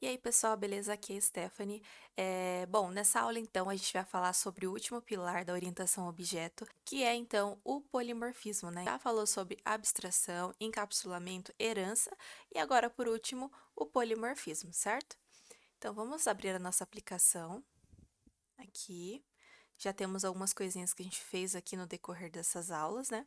E aí, pessoal, beleza? Aqui é a Stephanie. Bom, nessa aula, então, a gente vai falar sobre o último pilar da orientação a objeto, que é, então, o polimorfismo, né? Já falou sobre abstração, encapsulamento, herança e agora, por último, o polimorfismo, certo? Então, vamos abrir a nossa aplicação aqui. Já temos algumas coisinhas que a gente fez aqui no decorrer dessas aulas, né?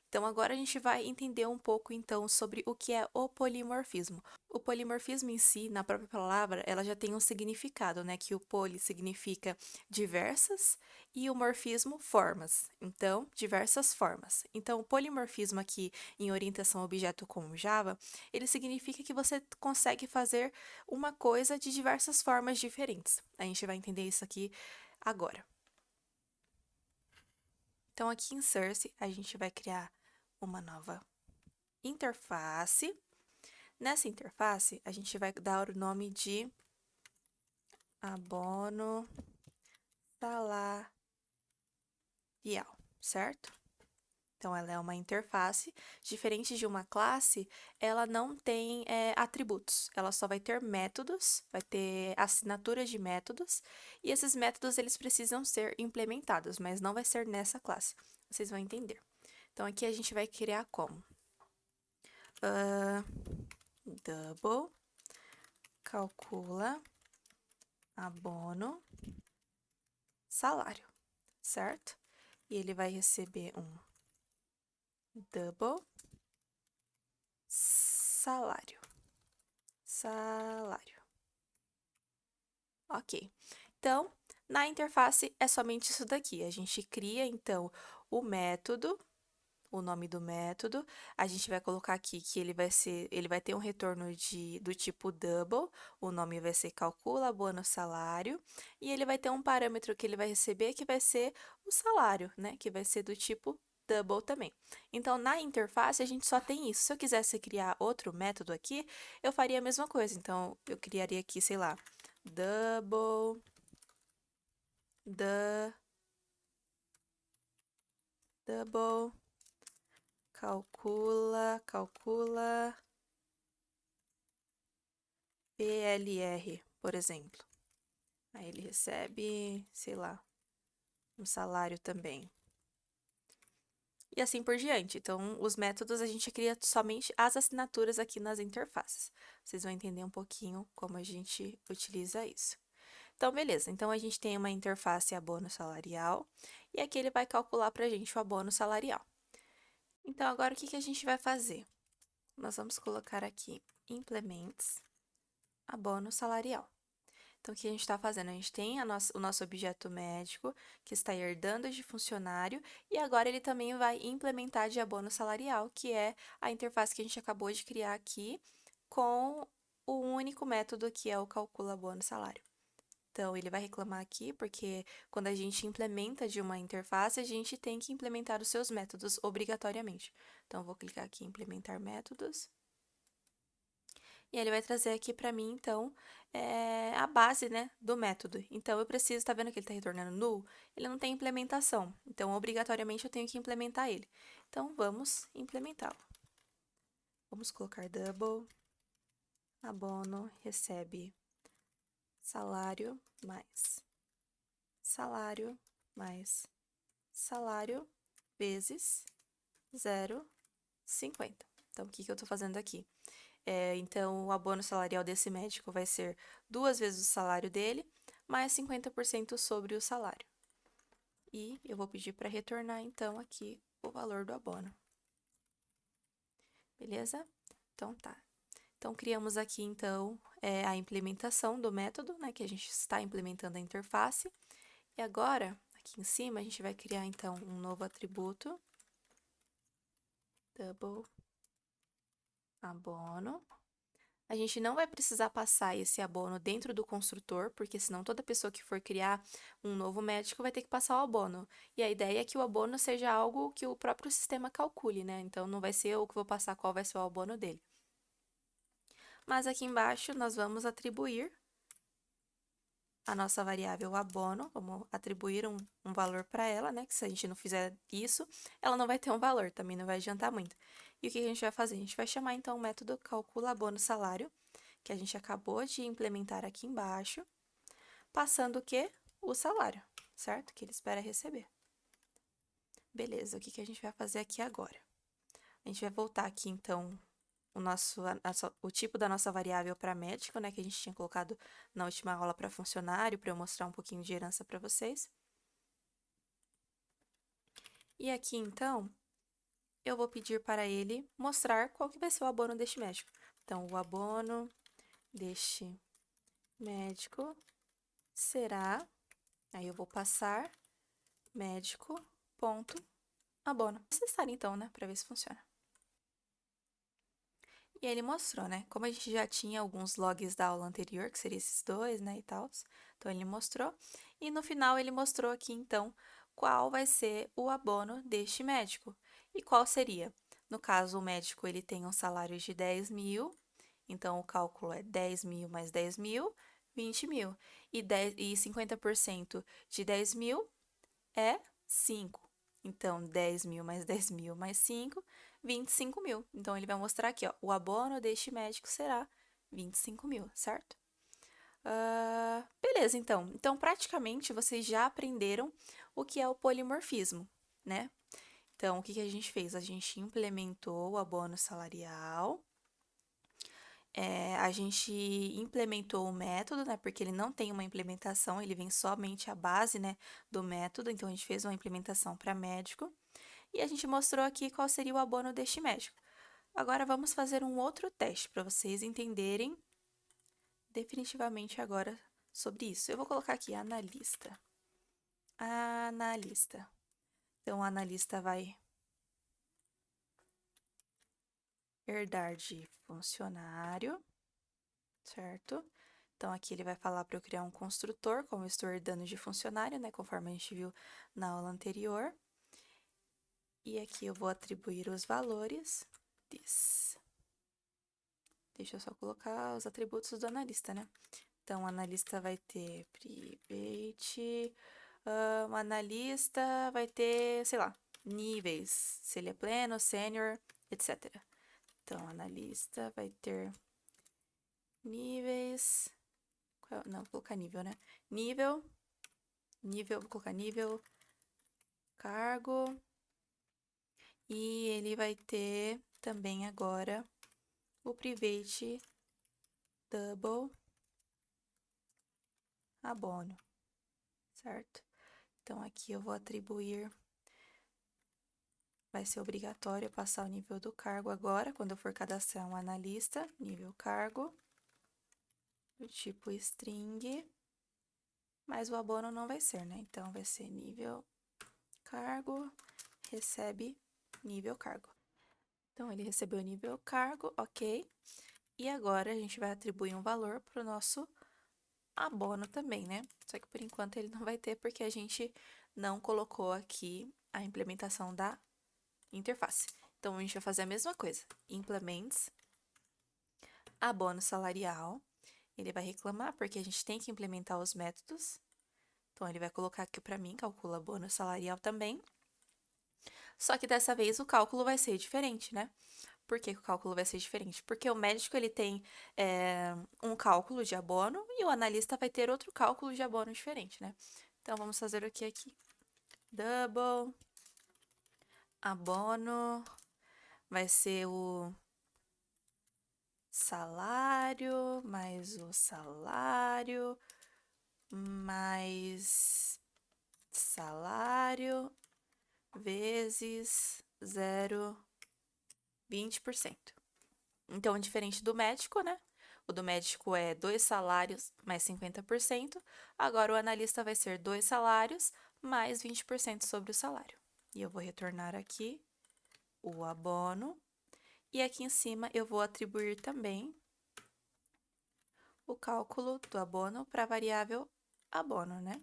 Então, agora a gente vai entender um pouco, então, sobre o que é o polimorfismo. O polimorfismo em si, na própria palavra, ela já tem um significado, né? Que o poli significa diversas e o morfismo, formas. Então, diversas formas. Então, o polimorfismo aqui em orientação a objeto como Java, ele significa que você consegue fazer uma coisa de diversas formas diferentes. A gente vai entender isso aqui agora. Então, aqui em Source, a gente vai criar uma nova interface. Nessa interface, a gente vai dar o nome de abono salarial, certo? Então, ela é uma interface, diferente de uma classe, ela não tem atributos, ela só vai ter métodos, vai ter assinaturas de métodos, e esses métodos eles precisam ser implementados, mas não vai ser nessa classe, vocês vão entender. Então, aqui a gente vai criar como? Double, calcula, abono, salário, certo? E ele vai receber um double salário. Salário. Ok. Então, na interface é somente isso daqui. A gente cria, então, o método, o nome do método. A gente vai colocar aqui que ele vai ter um retorno do tipo double. O nome vai ser calcula bônus salário. E ele vai ter um parâmetro que ele vai receber que vai ser o salário, né? Que vai ser do tipo double também. Então, na interface, a gente só tem isso. Se eu quisesse criar outro método aqui, eu faria a mesma coisa. Então, eu criaria aqui, sei lá, double, the, double, calcula, PLR, por exemplo. Aí ele recebe, sei lá, um salário também. E assim por diante. Então, os métodos a gente cria somente as assinaturas aqui nas interfaces. Vocês vão entender um pouquinho como a gente utiliza isso. Então, beleza. Então, a gente tem uma interface abono salarial e aqui ele vai calcular para a gente o abono salarial. Então, agora o que a gente vai fazer? Nós vamos colocar aqui implements abono salarial. Então, o que a gente está fazendo? A gente tem o nosso objeto médico, que está herdando de funcionário, e agora ele também vai implementar de abono salarial, que é a interface que a gente acabou de criar aqui, com o único método que é o calcula abono salário. Então, ele vai reclamar aqui, porque quando a gente implementa de uma interface, a gente tem que implementar os seus métodos obrigatoriamente. Então, eu vou clicar aqui em implementar métodos. E ele vai trazer aqui para mim, então, a base, né, do método. Então, eu preciso, tá vendo que ele está retornando null? Ele não tem implementação. Então, obrigatoriamente, eu tenho que implementar ele. Então, vamos implementá-lo. Vamos colocar double, abono, recebe salário mais salário vezes 0,50. Então, o que eu estou fazendo aqui? Então, o abono salarial desse médico vai ser 2 vezes o salário dele, mais 50% sobre o salário. E eu vou pedir para retornar, então, aqui o valor do abono. Beleza? Então, tá. Então, criamos aqui, então, a implementação do método, né, que a gente está implementando a interface. E agora, aqui em cima, a gente vai criar, então, um novo atributo, double abono. A gente não vai precisar passar esse abono dentro do construtor, porque senão toda pessoa que for criar um novo médico vai ter que passar o abono. E a ideia é que o abono seja algo que o próprio sistema calcule, né? Então não vai ser eu que vou passar qual vai ser o abono dele. Mas aqui embaixo nós vamos atribuir a nossa variável abono, vamos atribuir um valor para ela, né? Que se a gente não fizer isso, ela não vai ter um valor, também não vai adiantar muito. E o que a gente vai fazer? A gente vai chamar então o método calcula abono salário, que a gente acabou de implementar aqui embaixo, passando o quê? O salário, certo? Que ele espera receber. Beleza, o que que a gente vai fazer aqui agora? A gente vai voltar aqui, então, o tipo da nossa variável para médico, né? Que a gente tinha colocado na última aula para funcionário, para eu mostrar um pouquinho de herança para vocês. E aqui, então, eu vou pedir para ele mostrar qual que vai ser o abono deste médico. Então, o abono deste médico será, aí eu vou passar médico, ponto, abono. Vou acessar então, né, para ver se funciona. E aí ele mostrou, né, como a gente já tinha alguns logs da aula anterior, que seriam esses dois, né, e tal, então ele mostrou. E no final ele mostrou aqui, então, qual vai ser o abono deste médico. E qual seria? No caso, o médico, ele tem um salário de 10 mil, então o cálculo é 10 mil mais 10 mil, 20 mil. E 50% de 10 mil é 5. Então, 10 mil mais 10 mil mais 5, 25 mil. Então, ele vai mostrar aqui, ó, o abono deste médico será 25 mil, certo? Beleza, então. Então, praticamente, vocês já aprenderam o que é o polimorfismo, né? Então, o que que a gente fez? A gente implementou o abono salarial, a gente implementou o método, né? Porque ele não tem uma implementação, ele vem somente a base, né, do método. Então, a gente fez uma implementação para médico e a gente mostrou aqui qual seria o abono deste médico. Agora, vamos fazer um outro teste para vocês entenderem definitivamente agora sobre isso. Eu vou colocar aqui analista. Analista. Então, o analista vai herdar de funcionário, certo? Então, aqui ele vai falar para eu criar um construtor, como eu estou herdando de funcionário, né? Conforme a gente viu na aula anterior. E aqui eu vou atribuir os valores this. Deixa eu só colocar os atributos do analista, né? Então, o analista vai ter private, o analista vai ter, sei lá, níveis, se ele é pleno, sênior, etc. Então, o analista vai ter níveis, não, vou colocar nível, né? Nível, vou colocar nível, cargo, e ele vai ter também agora o private double abono, certo? Então, aqui eu vou atribuir, vai ser obrigatório passar o nível do cargo agora, quando eu for cadastrar um analista, nível cargo, do tipo string, mas o abono não vai ser, né? Então, vai ser nível cargo, recebe nível cargo. Então, ele recebeu nível cargo, ok. E agora, a gente vai atribuir um valor para o nosso abono também, né? Só que, por enquanto, ele não vai ter, porque a gente não colocou aqui a implementação da interface. Então, a gente vai fazer a mesma coisa. Implements, abono salarial. Ele vai reclamar, porque a gente tem que implementar os métodos. Então, ele vai colocar aqui para mim, calcula abono salarial também. Só que dessa vez o cálculo vai ser diferente, né? Por que o cálculo vai ser diferente? Porque o médico ele tem um cálculo de abono e o analista vai ter outro cálculo de abono diferente, né? Então, vamos fazer o que aqui? Double abono vai ser o salário mais o salário mais salário vezes 0,20%. Então, diferente do médico, né? O do médico é 2 salários mais 50%. Agora, o analista vai ser 2 salários mais 20% sobre o salário. E eu vou retornar aqui o abono. E aqui em cima, eu vou atribuir também o cálculo do abono para a variável abono, né?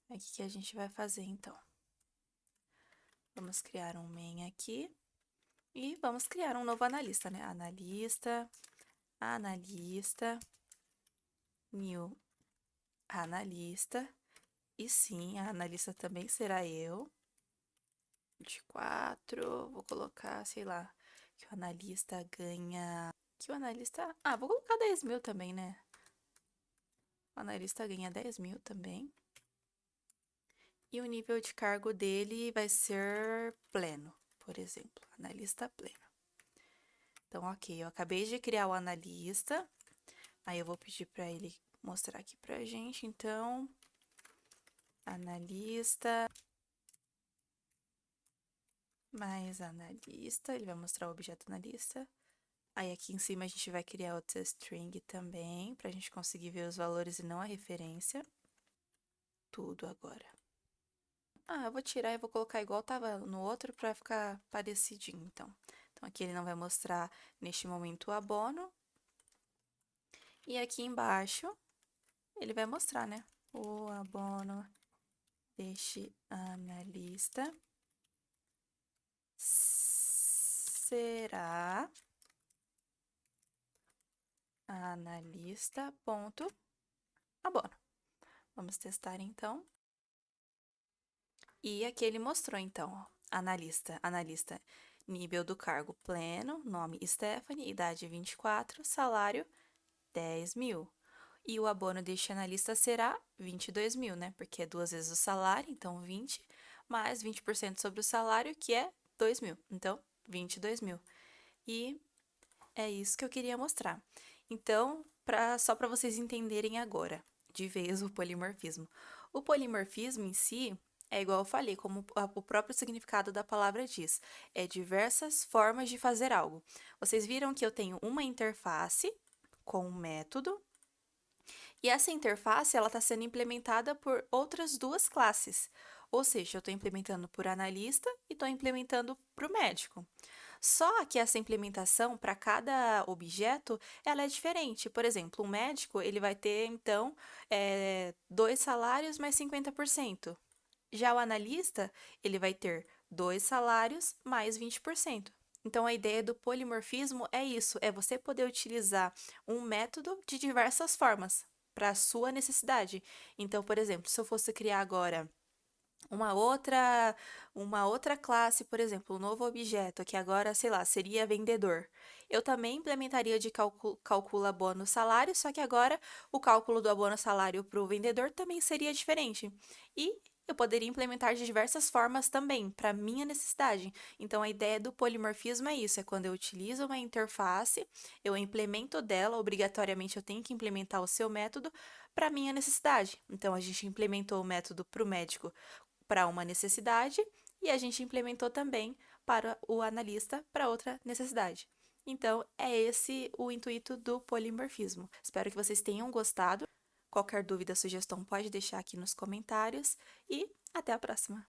O que a gente vai fazer, então? Vamos criar um main aqui. E vamos criar um novo analista, né? Analista, new analista. E sim, a analista também será eu. 24, vou colocar, sei lá, que o analista ganha Que o analista... Ah, vou colocar 10 mil também, né? O analista ganha 10 mil também. E o nível de cargo dele vai ser pleno, por exemplo. Analista pleno. Então, ok, eu acabei de criar o analista. Aí eu vou pedir para ele mostrar aqui pra gente. Então, analista mais analista. Ele vai mostrar o objeto analista. Aí aqui em cima a gente vai criar outra string também, pra gente conseguir ver os valores e não a referência. Tudo agora. Ah, eu vou tirar e vou colocar igual tava no outro pra ficar parecidinho, então. Então aqui ele não vai mostrar neste momento o abono. E aqui embaixo ele vai mostrar, né? O abono deste analista será analista.abono. Vamos testar então. E aqui ele mostrou então, ó, analista, nível do cargo pleno, nome Stephanie, idade 24, salário 10 mil. E o abono deste analista será 22 mil, né? Porque é 2 vezes o salário, então 20, mais 20% sobre o salário, que é 2 mil. Então, 22 mil. E é isso que eu queria mostrar. Então, só para vocês entenderem agora, de vez o polimorfismo. O polimorfismo em si é igual eu falei, como o próprio significado da palavra diz, é diversas formas de fazer algo. Vocês viram que eu tenho uma interface com um método, e essa interface ela está sendo implementada por outras duas classes. Ou seja, eu estou implementando por analista e estou implementando para o médico. Só que essa implementação para cada objeto ela é diferente. Por exemplo, um médico ele vai ter então 2 salários mais 50%. Já o analista ele vai ter 2 salários mais 20%. Então a ideia do polimorfismo é isso, é você poder utilizar um método de diversas formas para a sua necessidade. Então, por exemplo, se eu fosse criar agora uma outra classe, por exemplo, um novo objeto, que agora, sei lá, seria vendedor. Eu também implementaria de calcula abono salário, só que agora o cálculo do abono salário para o vendedor também seria diferente. E eu poderia implementar de diversas formas também, para minha necessidade. Então, a ideia do polimorfismo é isso: é quando eu utilizo uma interface, eu implemento dela, obrigatoriamente eu tenho que implementar o seu método para minha necessidade. Então, a gente implementou o método para o médico para uma necessidade e a gente implementou também para o analista para outra necessidade. Então, é esse o intuito do polimorfismo. Espero que vocês tenham gostado. Qualquer dúvida, sugestão, pode deixar aqui nos comentários e até a próxima!